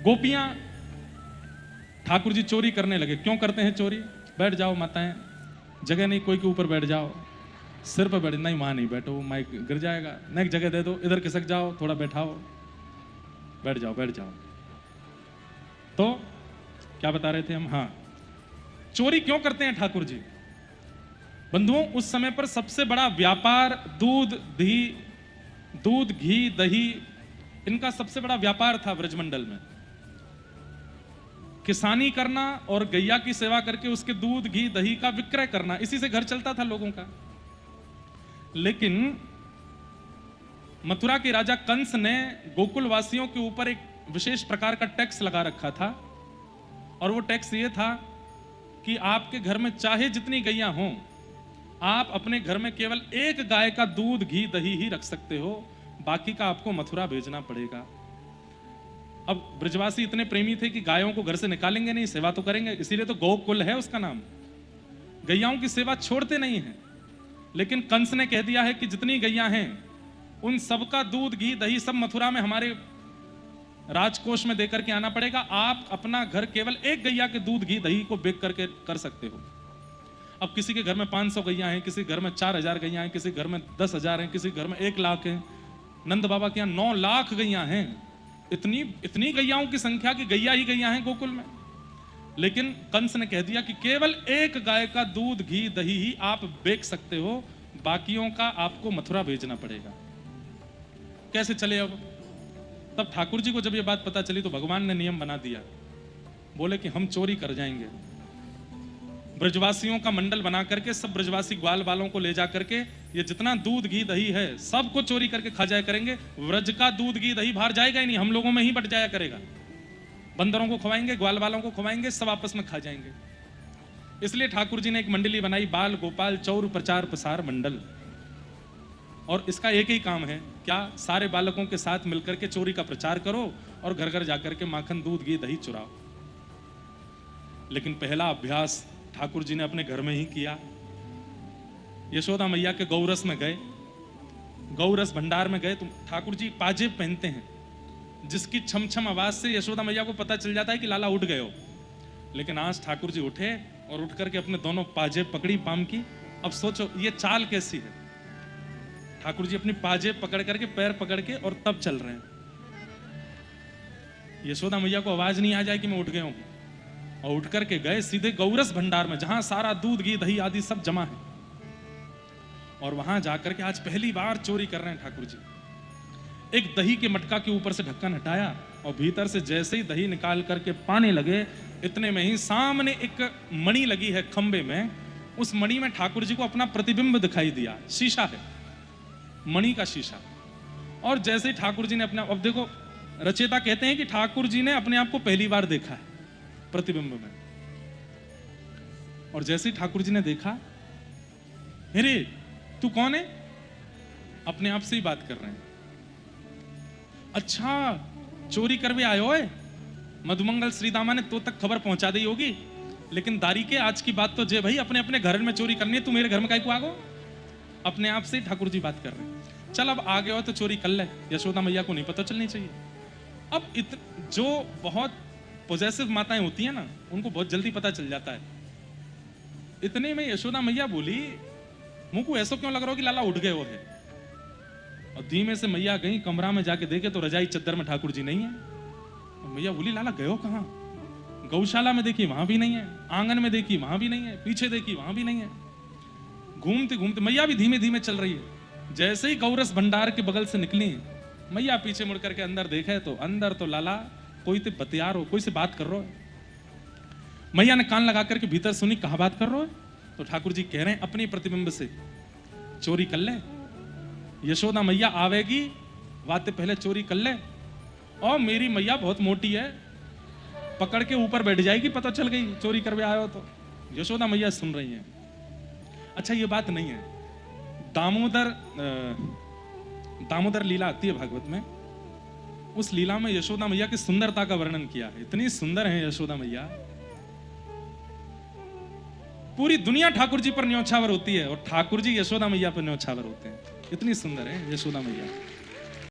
गोपियां ठाकुर जी चोरी करने लगे। क्यों करते हैं चोरी? बैठ जाओ माताएं, जगह नहीं, कोई के ऊपर बैठ जाओ, सिर पर बैठ, नहीं वहां नहीं बैठो, माइक गिर जाएगा, नेक्स्ट जगह दे दो, इधर खिसक जाओ, थोड़ा बैठाओ, बैठ जाओ बैठ जाओ। तो क्या बता रहे थे हम? हाँ, चोरी क्यों करते हैं ठाकुर जी? बंधुओं, उस समय पर सबसे बड़ा व्यापार दूध घी दही, इनका सबसे बड़ा व्यापार था ब्रजमंडल में। किसानी करना और गैया की सेवा करके उसके दूध घी दही का विक्रय करना, इसी से घर चलता था लोगों का। लेकिन मथुरा के राजा कंस ने गोकुल वासियों के ऊपर एक विशेष प्रकार का टैक्स लगा रखा था, और वो टैक्स ये था कि आपके घर में चाहे जितनी गैया हों, आप अपने घर में केवल एक गाय का दूध घी दही ही रख सकते हो, बाकी का आपको मथुरा भेजना पड़ेगा। अब ब्रजवासी इतने प्रेमी थे कि गायों को घर से निकालेंगे नहीं, सेवा तो करेंगे, इसीलिए तो गोकुल है उसका नाम। गैयाओं की सेवा छोड़ते नहीं हैं। लेकिन कंस ने कह दिया है कि जितनी गैया हैं उन सबका दूध घी दही सब मथुरा में हमारे राजकोष में देकर के आना पड़ेगा। आप अपना घर केवल एक गैया के दूध घी दही को बेच करके कर सकते हो। अब किसी के घर में 500 गैया हैं, किसी घर में 4000 गैया हैं, किसी घर में 10,000 हैं, किसी घर में 1 लाख हैं। नंद बाबा के यहाँ 9 लाख गैया हैं। इतनी गैयाओं की संख्या की गैया ही गैया हैं गोकुल में। लेकिन कंस ने कह दिया कि केवल एक गाय का दूध घी दही ही आप बेच सकते हो, बाकियों का आपको मथुरा भेजना पड़ेगा। कैसे चले? अब तब ठाकुर जी को जब ये बात पता चली तो भगवान ने नियम बना दिया। बोले कि हम चोरी कर जाएंगे। ब्रजवासियों का मंडल बना करके सब ब्रजवासी ग्वाल वालों को ले जा करके ये जितना दूध घी दही है सबको चोरी करके खा जाया करेंगे। व्रज का दूध घी दही बाहर जाएगा ही नहीं, हम लोगों में ही बट जाया करेगा। बंदरों को खवाएंगे, ग्वाल वालों को खवाएंगे, सब आपस में खा जाएंगे। इसलिए ठाकुर जी ने एक मंडली बनाई, बाल गोपाल चौर प्रचार प्रसार मंडल। और इसका एक ही काम है, क्या? सारे बालकों के साथ मिलकर के चोरी का प्रचार करो और घर घर जाकर के माखन दूध घी दही चुराओ। लेकिन पहला अभ्यास ठाकुर जी ने अपने घर में ही किया। यशोदा मैया के गौरस में गए, गौरस भंडार में गए तो ठाकुर जी पाजेब पहनते हैं, जिसकी छम छम आवाज से यशोदा मैया को पता चल जाता है कि लाला उठ गए हो। लेकिन आज ठाकुर जी उठे और उठ करके अपने दोनों पाजेब पकड़ी पाम की। अब सोचो ये चाल कैसी है। ठाकुर जी अपनी पाजेब पकड़ करके पैर पकड़ के और तब चल रहे हैं। यशोदा मैया को आवाज नहीं आ जाए कि मैं उठ गया हूं। और उठ करके गए सीधे गौरस भंडार में, जहां सारा दूध घी दही आदि सब जमा है। और वहां जाकर के आज पहली बार चोरी कर रहे हैं ठाकुर जी। एक दही के मटका के ऊपर से ढक्कन हटाया और भीतर से जैसे ही दही निकाल करके पाने लगे, इतने में ही सामने एक मणि लगी है खंबे में। उस मणि में ठाकुर जी को अपना प्रतिबिंब दिखाई दिया। शीशा है, मणि का शीशा। और जैसे ही ठाकुर जी ने अपने, अब देखो रचेता कहते हैं कि ठाकुर जी ने अपने आप को पहली बार देखा है प्रतिबिंब में। और जैसे ही ठाकुर जी ने देखा, अरे तू कौन है? अपने आप से ही बात कर रहे हैं। अच्छा चोरी करवे आयो है? मधुमंगल श्रीदामा ने तो तक खबर पहुंचा दी होगी, लेकिन दारी के आज की बात तो जे भाई अपने अपने घर में चोरी करनी है, तू मेरे घर में काहे को आ गो? अपने आप से ठाकुर जी बात कर रहे हैं। चल अब आ गए हो तो चोरी कर ले, यशोदा मैया को नहीं पता चलनी चाहिए। अब जो बहुत पॉजेसिव माताएं होती हैं ना, उनको बहुत जल्दी पता चल जाता है। इतने में यशोदा मैया बोली, मुंह को ऐसा क्यों लग रहा हो कि लाला उठ गए हो है? और धीमे से मैया गई, कमरा में जाके देखे तो रजाई चद्दर में ठाकुर जी नहीं है। और मैया बोली, लाला गए हो कहां? गौशाला में देखी वहां भी नहीं है, आंगन में देखी वहां भी नहीं है, पीछे देखी वहां भी नहीं है। घूमते घूमते मैया भी धीमे धीमे चल रही है। जैसे ही गौरस भंडार के बगल से निकली, मैया पीछे मुड़ करके अंदर देखे तो अंदर तो लाला कोई तो बतियार हो, कोई से बात कर रहा है। मैया ने कान लगा करके भीतर सुनी, कहां बात कर रहा है? तो ठाकुर जी कह रहे हैं, अपनी प्रतिबिंब से चोरी कर ले, यशोदा मैया आवेगी वाते पहले चोरी कर ले। और मेरी मैया बहुत मोटी है, पकड़ के ऊपर बैठ जाएगी, पता चल गई चोरी करवे आयो तो। यशोदा मैया सुन रही हैं। अच्छा ये बात नहीं है, दामोदर लीला आती है भागवत में। उस लीला में यशोदा मैया की सुंदरता का वर्णन किया है। इतनी सुंदर है यशोदा मैया, पूरी दुनिया ठाकुर जी पर न्योछावर होती है और ठाकुर जी यशोदा मैया पर न्योछावर होते हैं। इतनी सुंदर है यशोदा मैया।